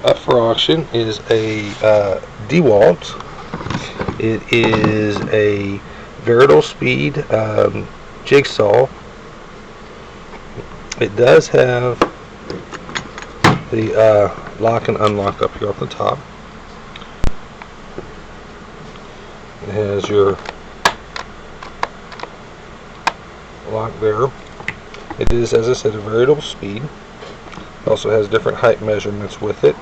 Up for auction is a Dewalt. It is a variable speed jigsaw. It does have the lock and unlock up here at the top. It has your lock there. It is, as I said, a variable speed. It also has different height measurements with it.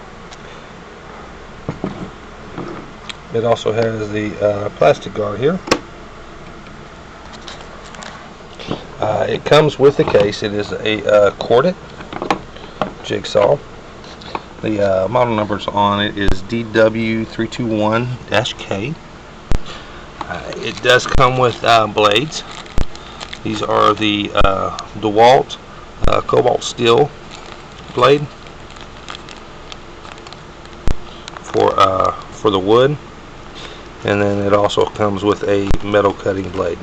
It also has the plastic guard here. It comes with the case. It is a corded jigsaw. The model numbers on it is Dwalt Dw321-K. It does come with blades. These are the Dewalt cobalt steel blade for the wood, and then it also comes with a metal cutting blade.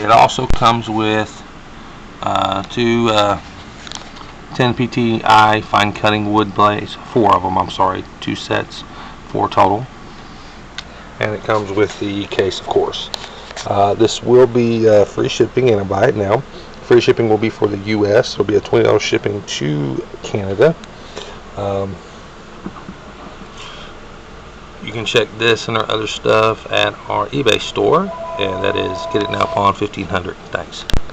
It also comes with two 10 PTI fine cutting wood blades, 4 of them, I'm sorry, 2 sets, 4 total. And it comes with the case, of course. This will be free shipping, and I buy it now. Free shipping will be for the US. It'll be a $20 shipping to Canada. You can check this and our other stuff at our eBay store, and that is Get It Now Pawn 1500. Thanks.